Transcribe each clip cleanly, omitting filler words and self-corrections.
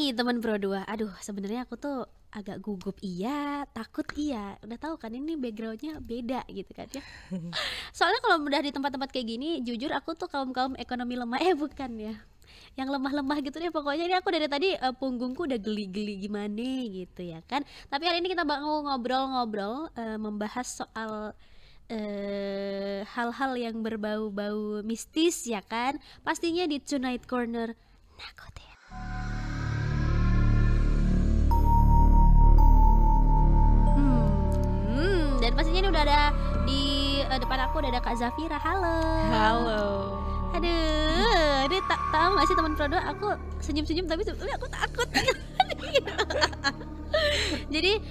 nih teman Pro 2. Aduh, sebenarnya aku tuh agak gugup iya, takut iya. Udah tahu kan ini backgroundnya beda gitu kan ya. Soalnya kalau udah di tempat-tempat kayak gini, jujur aku tuh kaum ekonomi lemah, bukan ya, yang lemah-lemah gitu deh pokoknya. Ini aku dari tadi punggungku udah geli-geli gimana gitu ya kan. Tapi hari ini kita mau ngobrol-ngobrol, membahas soal hal-hal yang berbau-bau mistis ya kan. Pastinya di Tonight Corner Nakotin. Dan pastinya ini udah ada di depan aku udah ada Kak Zafira. Halo. Halo. Aduh, ini tahu gak sih teman Pro 2, aku senyum-senyum tapi sebenarnya aku takut. Jadi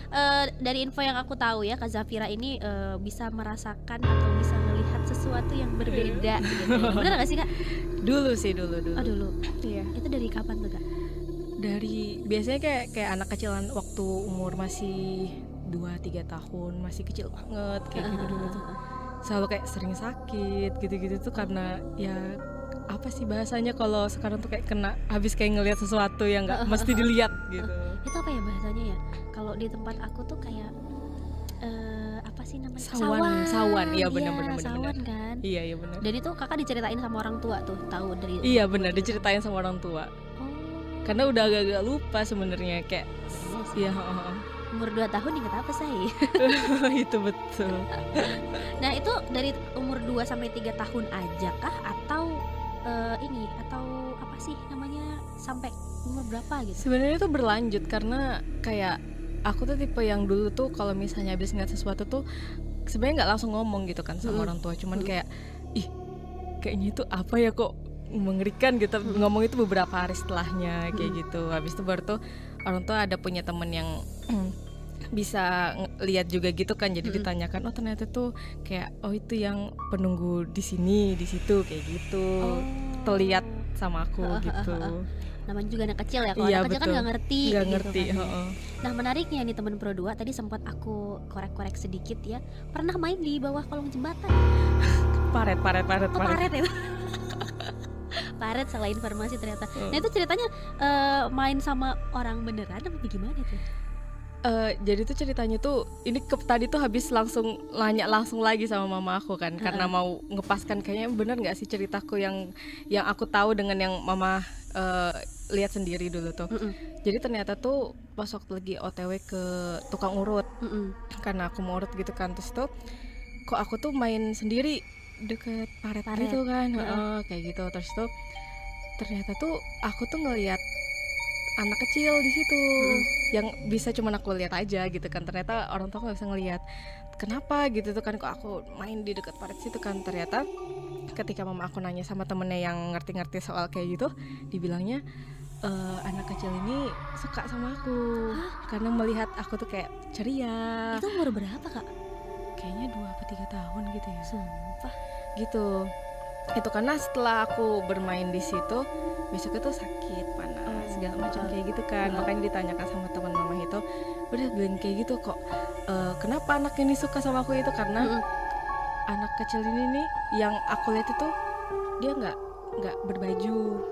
dari info yang aku tahu ya, Kak Zafira ini bisa merasakan atau bisa melihat sesuatu yang berbeda gitu. Bener gak sih Kak? Dulu. Oh dulu. Iya. Itu dari kapan tuh Kak? Dari biasanya kayak anak kecilan waktu umur masih 2-3 tahun, masih kecil banget kayak gitu dulu tuh. Selalu kayak sering sakit gitu-gitu tuh karena ya apa sih bahasanya kalau sekarang tuh kayak kena habis kayak ngelihat sesuatu yang nggak mesti dilihat gitu. Itu apa ya bahasanya ya? Kalau di tempat aku tuh kayak apa sih namanya? Sawan. Iya benar. Sawan kan? Iya benar. Dan itu Kakak diceritain sama orang tua tuh, tahu dari. Iya benar, diceritain sama orang tua. Oh. Karena udah agak lupa sebenarnya kayak. Iya. Umur 2 tahun ingat apa say? Itu betul. Nah itu dari umur 2 sampai 3 tahun aja kah? Atau atau apa sih namanya sampai umur berapa gitu? Sebenarnya itu berlanjut karena kayak aku tuh tipe yang dulu tuh kalau misalnya habis ngeliat sesuatu tuh sebenarnya nggak langsung ngomong gitu kan sama orang tua, cuman kayak kayaknya itu apa ya kok mengerikan gitu. Ngomong itu beberapa hari setelahnya kayak gitu. Habis itu baru tuh orang tua ada punya temen yang bisa lihat juga gitu kan, jadi ditanyakan, oh ternyata tuh kayak itu yang penunggu di sini di situ kayak gitu. Terlihat sama aku gitu. Namanya juga anak kecil ya, kalau Iya, anak kecil kan nggak ngerti gitu kan. Nah menariknya nih teman Pro 2, tadi sempat aku korek-korek sedikit ya, pernah main di bawah kolong jembatan. Paret ya. Paret, salah informasi ternyata. Nah itu ceritanya main sama orang beneran apa gimana tuh? Jadi tuh ceritanya tuh ini tadi tuh habis langsung nanya langsung lagi sama mama aku kan, karena mau ngepaskan kayaknya bener nggak sih ceritaku yang aku tahu dengan yang mama lihat sendiri dulu tuh. Jadi ternyata tuh pas waktu lagi OTW ke tukang urut, karena aku mau urut gitu kan, terus tuh kok aku tuh main sendiri deket paret. Gitu kan, kayak gitu. Terus tuh ternyata tuh aku tuh ngelihat anak kecil di situ yang bisa cuma aku lihat aja gitu kan. Ternyata orang tua nggak bisa ngelihat. Kenapa gitu tuh kan, kok aku main di dekat paret situ kan. Ternyata ketika mama aku nanya sama temennya yang ngerti-ngerti soal kayak gitu, dibilangnya anak kecil ini suka sama aku. Karena melihat aku tuh kayak ceria. Itu umur berapa Kak? Kayaknya 2-3 tahun gitu ya. Sumpah. Gitu. Itu karena setelah aku bermain di situ, besoknya tuh sakit, panas, segala macam kayak gitu kan. Makanya ditanyakan sama teman mama itu, udah bilang kayak gitu kok, kenapa anak ini suka sama aku itu karena anak kecil ini nih yang aku lihat itu dia nggak berbaju.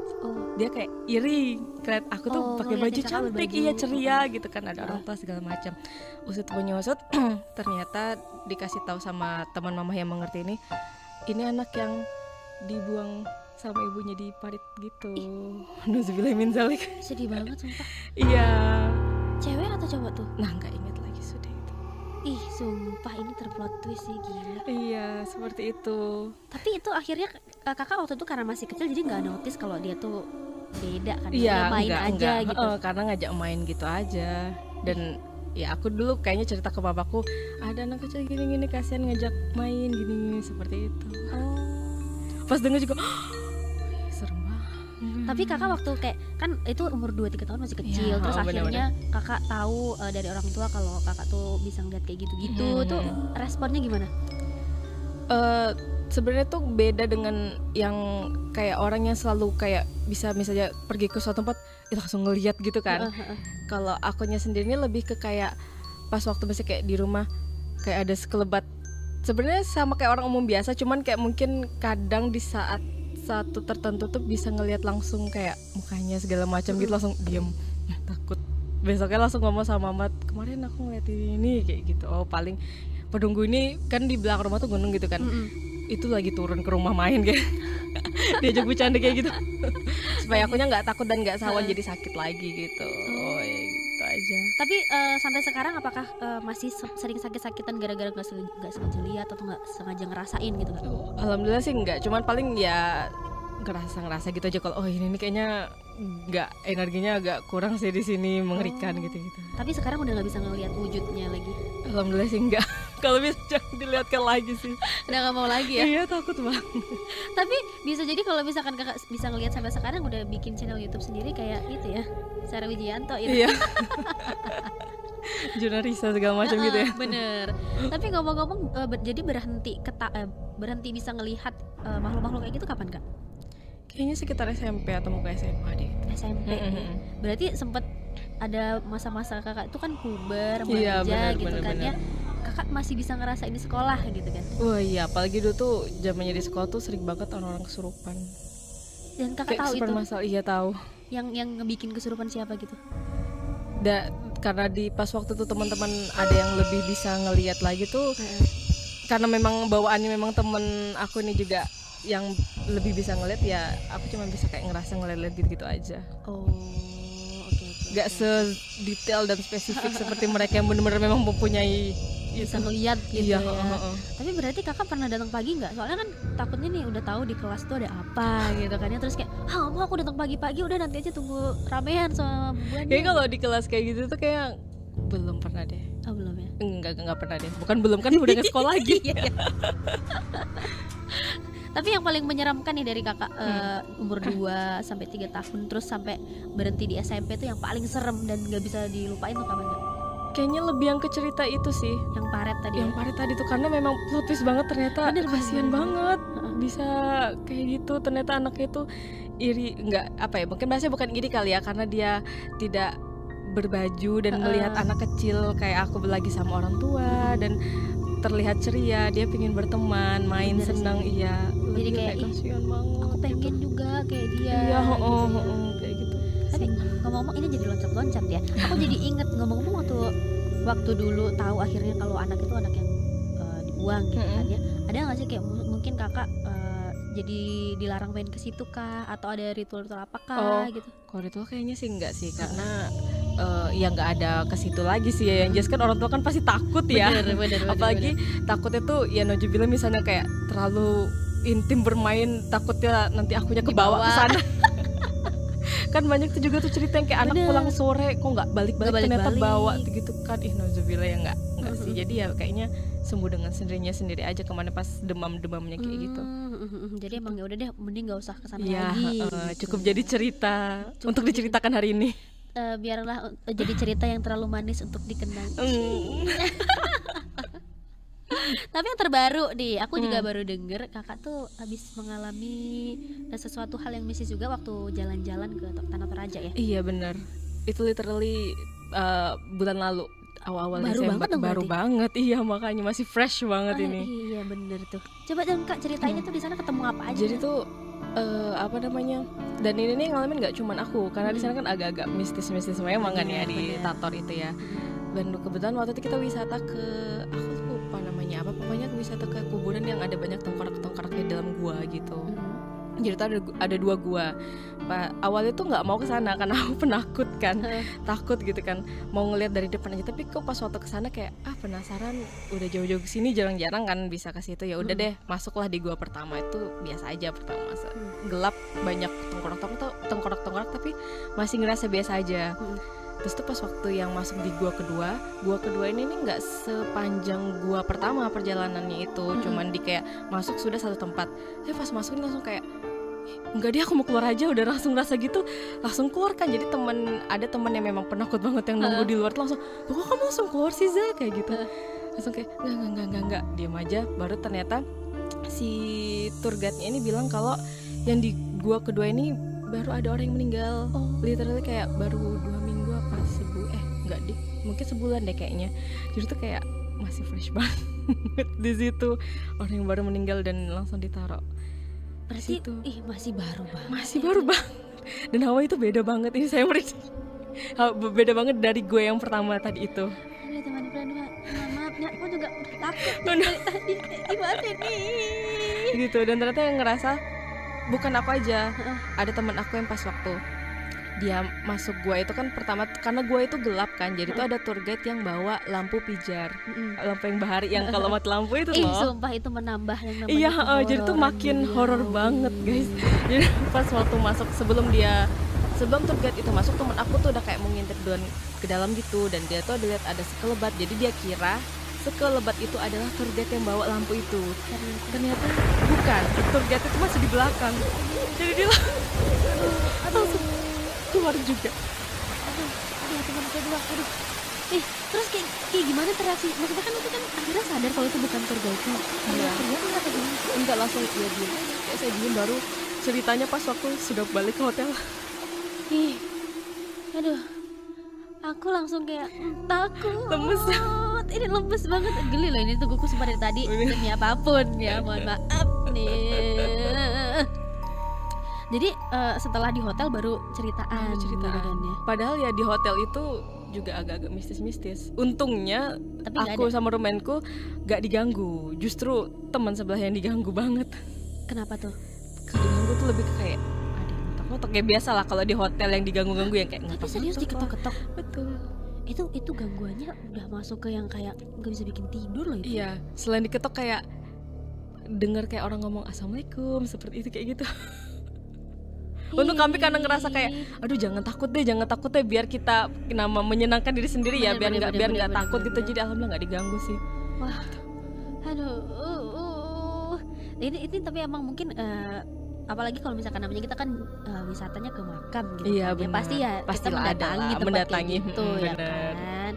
Dia kayak iri ngeliat aku tuh pakai baju cantik, iya ceria gitu kan, ada orang tua segala macam. Usut menyusut ternyata dikasih tahu sama teman mama yang mengerti ini anak yang dibuang sama ibunya di parit gitu. Nuzubillah min zalik. Sedih banget sumpah. Iya. Cewek atau cowok tuh? Nah nggak ingat lagi sudah itu. Ih sumpah ini terplot twist sih, gila. Iya seperti itu. Tapi itu akhirnya kakak waktu itu karena masih kecil jadi nggak notice kalau dia tuh beda kan. Iya main aja gitu. Karena ngajak main gitu aja. Dan ya aku dulu kayaknya cerita ke papaku, ada anak kecil gini-gini kasihan ngajak main gini seperti itu. Pas denger juga serem banget. Tapi kakak waktu kayak kan itu umur 2-3 tahun masih kecil ya, terus akhirnya kakak tahu dari orang tua kalau kakak tuh bisa ngeliat kayak gitu-gitu, tuh responnya gimana? Sebenarnya tuh beda dengan yang kayak orang yang selalu kayak bisa misalnya pergi ke suatu tempat itu langsung ngeliat gitu kan. Kalau akunya sendiri lebih ke kayak pas waktu masih kayak di rumah kayak ada sekelebat. Sebenarnya sama kayak orang umum biasa, cuman kayak mungkin kadang di saat satu tertentu tuh bisa ngelihat langsung kayak mukanya segala macam gitu, langsung diem takut. Besoknya langsung ngomong sama mama, kemarin aku ngeliat ini kayak gitu. Oh paling penunggu ini kan di belakang rumah tuh gunung gitu kan, itu lagi turun ke rumah main kayak diajak bercanda kayak gitu supaya akunya nggak takut dan nggak sawan jadi sakit lagi gitu. Oh ya gitu aja. Tapi sampai sekarang apakah masih sering sakit-sakitan gara-gara nggak sengaja lihat atau nggak sengaja ngerasain gitu kan? Alhamdulillah sih enggak, cuman paling ya ngerasa gitu aja kalau oh ini nih kayaknya nggak, energinya agak kurang sih di sini, mengerikan gitu. Tapi sekarang udah nggak bisa ngelihat wujudnya lagi. Alhamdulillah sih enggak. Kalau bisa jangan dilihatkan lagi sih. Udah nggak mau lagi ya? Iya takut banget. Tapi bisa jadi kalau misalkan kakak bisa ngelihat sampai sekarang udah bikin channel YouTube sendiri kayak itu ya, Sarah Wijianto itu. Iya. Jurnalisa segala macam gitu ya. Bener. Tapi ngomong-ngomong jadi berhenti bisa ngelihat makhluk-makhluk kayak gitu kapan kak? Kayaknya sekitar SMP atau mau ke SMA deh. SMP. Berarti sempet ada masa-masa kakak itu kan puber, remaja gitu kan ya. Kakak masih bisa ngerasain di sekolah gitu kan? Wah iya, apalagi dulu tuh zamannya di sekolah tuh sering banget orang-orang kesurupan. Dan kakak tahu itu? Iya tahu. Yang ngebikin kesurupan siapa gitu? Karena di pas waktu itu teman-teman ada yang lebih bisa ngelihat lagi tuh, karena memang bawaannya memang temen aku ini juga yang lebih bisa ngeliat, ya aku cuma bisa kayak ngerasa ngeliat gitu aja. Oh, oke. Gak sedetail dan spesifik seperti mereka yang benar-benar memang mempunyai bisa ngeliat gitu iya, ya. Tapi berarti kakak pernah datang pagi nggak? Soalnya kan takutnya nih udah tahu di kelas tuh ada apa gitu kan ya, terus kayak mau aku datang pagi-pagi, udah nanti aja tunggu ramean sama buannya. Kayak kalau di kelas kayak gitu tuh kayak belum pernah deh. Oh belum ya? Enggak pernah deh. Bukan belum, kan udah nggak sekolah lagi. Tapi yang paling menyeramkan nih dari kakak umur 2 sampai 3 tahun terus sampai berhenti di SMP tuh yang paling serem dan nggak bisa dilupain tuh kapan kak? Kayaknya lebih yang ke cerita itu sih. Yang paret tadi. Yang paret tadi tuh karena memang plot twist banget ternyata. Kasian banget bisa kayak gitu. Ternyata anaknya tuh iri, nggak apa ya? Mungkin bahasanya bukan iri kali ya, karena dia tidak berbaju dan melihat anak kecil kayak aku lagi sama orang tua dan terlihat ceria, dia pengen berteman, main senang, iya. Jadi kayak kasihan banget. Aku pengen juga kayak dia. Iya, gitu kayak gitu. Tapi ngomong-ngomong ini jadi loncat-loncat ya. Aku jadi inget ngomong-ngomong waktu dulu tahu akhirnya kalau anak itu anak yang dibuang gitu kan ya. Ada nggak sih kayak mungkin kakak jadi dilarang main ke situ kah, atau ada ritual-ritual apakah gitu? Kalau ritual kayaknya sih enggak sih, karena ya nggak ada ke situ lagi sih ya. Yang jelas kan orang tua kan pasti takut ya. Bener, apalagi takutnya tuh ya Nojubilah misalnya kayak terlalu intim bermain, takutnya nanti akunya kebawa ke sana. Kan banyak tuh juga tuh cerita yang kayak anak pulang sore kok nggak balik-balik ternyata bawa gitu kan. Nojubilah ya nggak sih. Jadi ya kayaknya sembuh dengan sendirinya sendiri aja, kemana pas demamnya kayak gitu. Jadi emang ya udah deh, mending nggak usah kesana ya, lagi. Cukup jadi cerita untuk diceritakan hari ini. Biarlah jadi cerita yang terlalu manis untuk dikenang. Tapi yang terbaru nih, aku juga baru denger kakak tuh habis mengalami sesuatu hal yang mistis juga waktu jalan-jalan ke Tanah Toraja ya. Iya benar, itu literally bulan lalu, awal-awal Desember. Baru banget, iya, makanya masih fresh banget ini. Iya bener tuh. Coba dong kak ceritain itu di sana ketemu apa aja? Jadi tuh apa namanya, dan ini nih ngalamin nggak cuman aku, karena di sana kan agak-agak mistis-mistis memang kan ya di Tator itu ya. Dan kebetulan waktu itu kita wisata ke, aku lupa namanya apa, pokoknya wisata ke kuburan yang ada banyak tengkorak-tengkorak di dalam gua gitu. Jadi tuh ada 2 gua. Awalnya tuh nggak mau ke sana karena aku penakut kan, takut gitu kan, mau ngeliat dari depan aja. Tapi kok pas waktu ke sana kayak penasaran, udah jauh-jauh ke sini jarang-jarang kan bisa ke situ. Ya udah deh, masuklah di gua pertama. Itu biasa aja pertama masa. Gelap, banyak tengkorak-tengkorak tapi masih ngerasa biasa aja. Terus tuh pas waktu yang masuk di gua kedua ini nih nggak sepanjang gua pertama perjalanannya itu, cuman di kayak masuk sudah satu tempat. Tapi pas masuk ini langsung kayak enggak deh, aku mau keluar aja, udah langsung rasa gitu, langsung keluar kan. Jadi ada temen yang memang penakut banget yang nunggu di luar tuh langsung, kok kamu langsung keluar sih Za, kayak gitu. Langsung kayak enggak, diam aja. Baru ternyata si tour guide-nya ini bilang kalau yang di gua kedua ini baru ada orang yang meninggal. Literally kayak baru 2 minggu apa enggak deh, mungkin sebulan deh kayaknya. Jadi tuh kayak masih fresh banget di situ, orang yang baru meninggal dan langsung ditaruh. Berarti masih baru banget. Dan hawa itu beda banget, ini saya merinding. Beda banget dari gue yang pertama tadi itu. Aduh teman-teman, maaf ya, aku juga udah takut dari tadi. Gimana nih? Gitu, dan ternyata yang ngerasa bukan aku aja, ada teman aku yang pas waktu dia masuk gua itu kan pertama karena gua itu gelap kan, jadi tuh ada tour guide yang bawa lampu pijar, lampu yang bahari yang kalau mati lampu itu loh. Sumpah itu menambah yang namanya Iya, jadi tuh makin horor banget guys. Jadi pas waktu masuk sebelum tour guide itu masuk, temen aku tuh udah kayak mau ngintip duluan ke dalam gitu, dan dia tuh ada lihat ada sekelebat, jadi dia kira sekelebat itu adalah tour guide yang bawa lampu itu. Ternyata bukan, tour guide itu masih di belakang. Jadi dia langsung keluar juga. Aduh teman aku dua, aduh. Terus kayak gimana reaksi? Maksudnya kan itu kan akhirnya sadar kalau itu bukan tour guide-nya. Iya. Ternyata nggak kayak gini. Enggak, langsung dia diem. Kayak saya diem, baru ceritanya pas waktu sudah balik ke hotel. Aduh. Aku langsung kayak takut. Lemes. Ini lemes banget, geli loh ini tungguku sumpah dari tadi demi apapun ya, mohon maaf nih. Jadi setelah di hotel baru ceritaan gitu kan ya. Padahal ya di hotel itu juga agak-agak mistis-mistis. Untungnya tapi aku sama romanku gak diganggu. Justru teman sebelah yang diganggu banget. Kenapa tuh? Kalau diganggu tuh lebih kayak ada yang ngetok-ngetok. Kayak biasa lah kalau di hotel yang diganggu-ganggu yang kayak ngetok. Tapi serius diketok-ketok? Betul. Itu gangguannya udah masuk ke yang kayak gak bisa bikin tidur loh itu. Iya, selain diketok kayak dengar kayak orang ngomong assalamualaikum seperti itu kayak gitu. Untuk kami karena ngerasa kayak aduh jangan takut deh biar kita nama menyenangkan diri sendiri ya, biar nggak takut gitu. Jadi alhamdulillah nggak diganggu sih. Wah, aduh, ini tapi emang mungkin apalagi kalau misalkan namanya kita kan wisatanya ke makam gitu. Iya, kan. Ya pasti ya kita mendatangi tempat kayak gitu ya kan.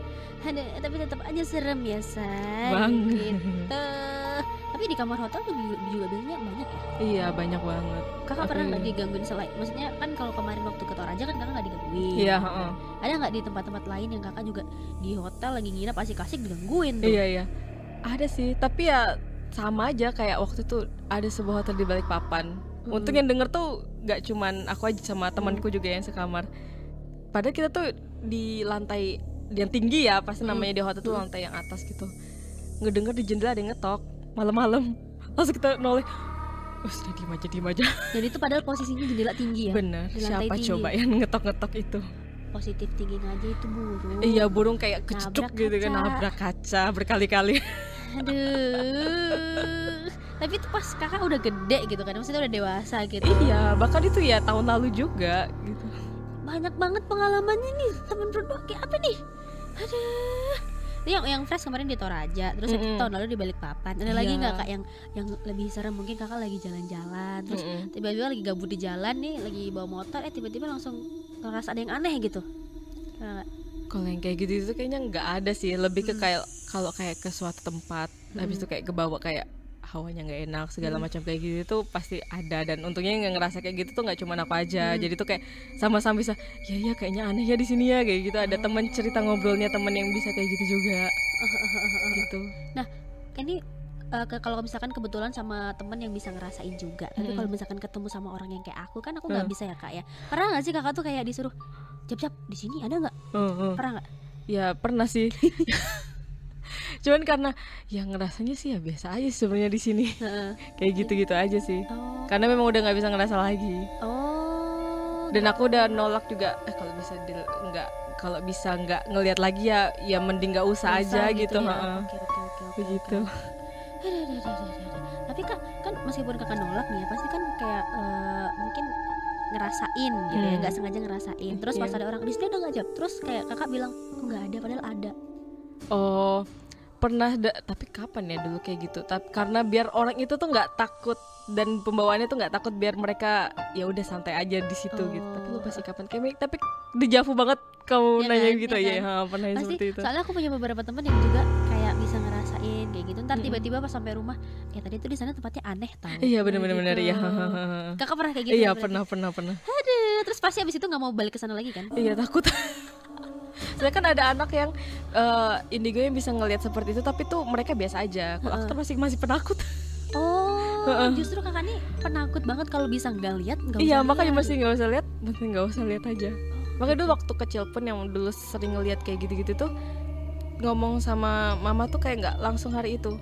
Aduh, tapi tetap aja serem ya say. Gitu. Tapi di kamar hotel juga biasanya banyak ya? Iya banyak banget. Kakak pernah nggak digangguin selain? Maksudnya kan kalau kemarin waktu ke Toraja kan kakak nggak digangguin. Iya. Ada nggak di tempat-tempat lain yang kakak juga di hotel lagi nginep asik-asik digangguin tuh? Iya. Ada sih, tapi ya sama aja kayak waktu itu ada sebuah hotel di Balikpapan. Untuk yang denger tuh nggak cuman aku aja sama temanku juga yang sekamar. Padahal kita tuh di lantai yang tinggi ya, pasti namanya di hotel tuh lantai yang atas gitu. Ngedenger di jendela ada yang ngetok malam-malam. Langsung kita noleh. Sudah diem aja. Jadi itu padahal posisinya jendela tinggi ya. Bener. Siapa tinggi. Coba yang ngetok-ngetok itu? Positif tinggiin aja itu burung. Iya, burung kayak kececuk gitu kan, nabrak kaca berkali-kali. Aduh. Tapi itu pas kakak udah gede gitu kan, maksudnya udah dewasa gitu. Iya, bahkan itu ya tahun lalu juga gitu. Banyak banget pengalamannya nih temen berdua, kayak apa nih? Aduh. Yang fresh kemarin di Toraja, terus tahun lalu di Balikpapan. Ada lagi nggak kak yang lebih serem? Mungkin kakak lagi jalan-jalan, terus tiba-tiba lagi gabut di jalan nih, lagi bawa motor, tiba-tiba langsung ngerasa ada yang aneh gitu. Kalau yang kayak gitu itu kayaknya nggak ada sih, lebih ke kayak kalau kayak ke suatu tempat, habis itu kayak kebawa kayak hawanya nggak enak segala macam kayak gitu tuh pasti ada. Dan untungnya yang ngerasa kayak gitu tuh nggak cuma aku aja, jadi tuh kayak sama-sama bisa ya kayaknya aneh ya di sini ya kayak gitu. Ada teman cerita ngobrolnya, teman yang bisa kayak gitu juga gitu. Nah ini kalau misalkan kebetulan sama teman yang bisa ngerasain juga, tapi kalau misalkan ketemu sama orang yang kayak aku kan aku nggak bisa ya kak ya. Pernah nggak sih kakak tuh kayak disuruh jap di sini ada nggak? Pernah nggak? Ya pernah sih. Cuman karena yang ngerasanya sih ya biasa aja sebenarnya di sini. Kayak gitu-gitu aja sih. Karena memang udah nggak bisa ngerasa lagi. Dan aku udah nolak juga. Kalau bisa nggak ngelihat lagi ya mending nggak usah aja gitu. Ya. Begitu. Tapi kak kan meskipun kakak nolak nih ya, pasti kan kayak mungkin ngerasain gitu ya, nggak sengaja ngerasain. Terus pas ada orang di sini ada nggak jawab, terus kayak kakak bilang nggak ada padahal ada. Oh pernah, tapi kapan ya dulu kayak gitu? Karena biar orang itu tuh nggak takut dan pembawaannya tuh nggak takut, biar mereka ya udah santai aja di situ gitu. Tapi lupa sih kapan, kayak tapi dejavu banget kamu nanya gitu ya. Pernah pasti, seperti itu. Soalnya aku punya beberapa teman yang juga kayak bisa ngerasain kayak gitu. Ntar tiba-tiba pas sampai rumah, tadi tuh di sana tempatnya aneh tau. Iya benar-benar gitu. Iya. Kakak pernah kayak gitu? Iya pernah. Aduh, terus pasti abis itu nggak mau balik ke sana lagi kan? Iya takut. Soalnya kan ada anak yang indigo yang bisa ngelihat seperti itu, tapi tuh mereka biasa aja. Kalau aku tuh masih penakut. Justru kakak nih penakut banget kalau bisa nggak lihat. Iya makanya masih nggak usah lihat aja. Makanya dulu waktu kecil pun yang dulu sering ngeliat kayak gitu-gitu tuh, ngomong sama mama tuh kayak nggak langsung hari itu,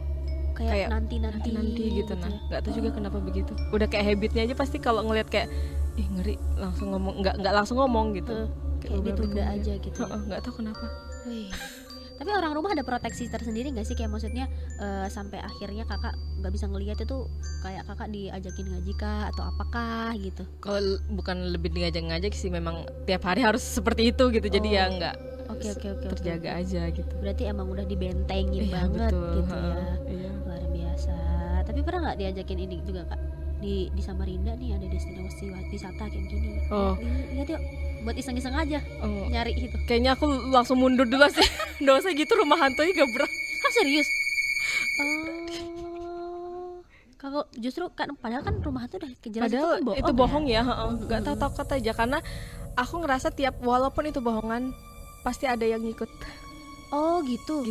kayak nanti gitu. Nah, ya. nggak tahu juga kenapa begitu. Udah kayak habitnya aja pasti kalau ngeliat kayak ih ngeri, langsung ngomong, nggak langsung ngomong gitu. Kayak ditunda aja gitu ya. Nggak tahu kenapa. Wih. Tapi orang rumah ada proteksi tersendiri nggak sih, kayak maksudnya sampai akhirnya kakak nggak bisa ngelihat itu, kayak kakak diajakin ngaji kah atau apakah gitu? Kalau bukan lebih ngajak sih, memang tiap hari harus seperti itu gitu. Jadi ya nggak Oke. terjaga aja gitu. Berarti emang udah dibentengin banget betul. gitu ya. Iya. Luar biasa. Tapi pernah nggak diajakin ini juga kak, di Samarinda nih ada destinasi wisata kayak gini, lihat yuk, buat iseng-iseng aja nyari gitu. Kayaknya aku langsung mundur dulu sih. Nggak usah gitu, rumah hantunya gak berat. Serius? Kalau justru kan padahal kan rumah hantu udah kejelas padahal itu bohong ya. Nggak tahu takut aja, karena aku ngerasa tiap walaupun itu bohongan pasti ada yang ngikut. Oh gitu. Oh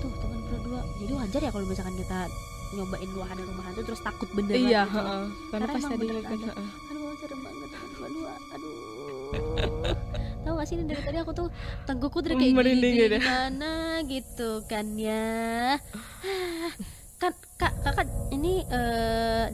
tuh teman berdua, jadi wajar ya kalau misalkan kita nyobain wahana rumah hantu terus takut beneran. Iya gitu ya. karena pasti ada yang ngikut. Aduh serem banget teman berdua. Tahu gak sih, dari tadi aku tuh tenggukku dari kayak gini gimana gitu kan ya. Kan kakak ini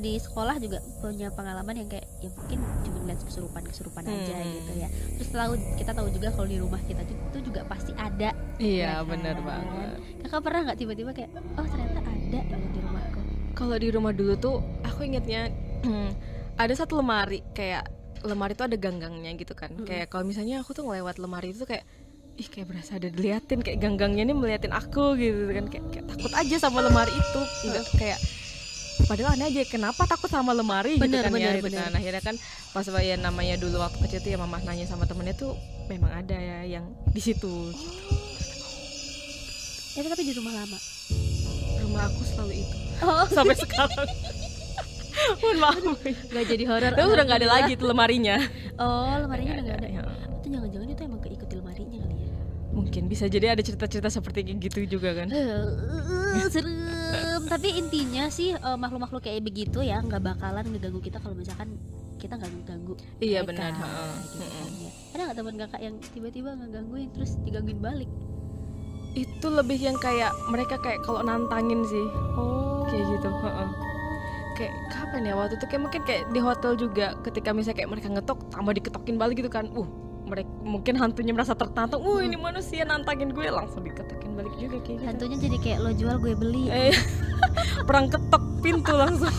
di sekolah juga punya pengalaman yang kayak ya mungkin cuma ngeliat kesurupan aja gitu ya. Terus kita tahu juga kalau di rumah kita itu juga pasti ada. Iya ya benar kan? banget. Kakak pernah nggak tiba-tiba kayak oh ternyata ada gitu di rumahku? Kalau di rumah dulu tuh aku ingetnya ada satu lemari, kayak lemari itu ada ganggangnya gitu kan. Kayak kalau misalnya aku tuh ngelewat lemari itu kayak ih kayak berasa ada diliatin, kayak ganggangnya ini meliatin aku gitu kan, kayak takut aja sama lemari itu. Enggak kayak padahal aneh aja kenapa takut sama lemari gitu kan ya. Nah akhirnya kan pas ya namanya dulu waktu kecil tuh ya mama nanya sama temennya tuh memang ada ya yang di situ. Itu tapi di rumah lama. Rumah aku selalu itu. Sampai sekarang. Mohon maaf. Gak jadi horor. Udah nggak ada lagi tuh lemarinya. Oh lemarinya udah nggak ada. Itu jangan-jangan itu emang keikuti lemarinya kali ya. Mungkin bisa jadi ada cerita-cerita seperti gitu juga kan. Serem. Tapi intinya sih makhluk-makhluk kayak begitu ya nggak bakalan ngeganggu kita kalau misalkan kita nggak ngeganggu. Iya mereka, benar. gitu kan, ya. Ada nggak teman kakak yang tiba-tiba ngegangguin terus digangguin balik? Itu lebih yang kayak mereka kayak kalau nantangin sih. Kayak gitu. Kayak kapan ya waktu itu, kayak mungkin kayak di hotel juga, ketika misalnya kayak mereka ngetok tambah diketokin balik gitu kan. Mereka mungkin hantunya merasa tertantang. Ini manusia nantangin gue, langsung diketokin balik juga kayak gitu. Hantunya jadi kayak lo jual gue beli. Perang ketok pintu langsung.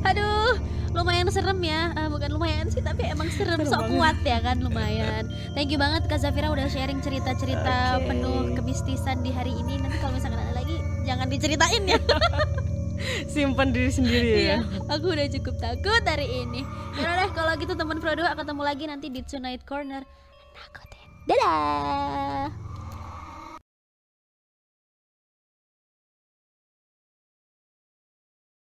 Aduh, lumayan serem ya. Bukan lumayan sih, tapi emang serem, sok kuat ya kan, lumayan. Thank you banget Kak Zafira udah sharing cerita-cerita penuh kemistisan di hari ini. Nanti kalau misalkan ada lagi jangan diceritain ya. Simpan diri sendiri ya. Iya, aku udah cukup takut hari ini. Yaudah deh kalau gitu teman Prodo, ketemu lagi nanti di Tonight Corner. Nakutin. Dadah.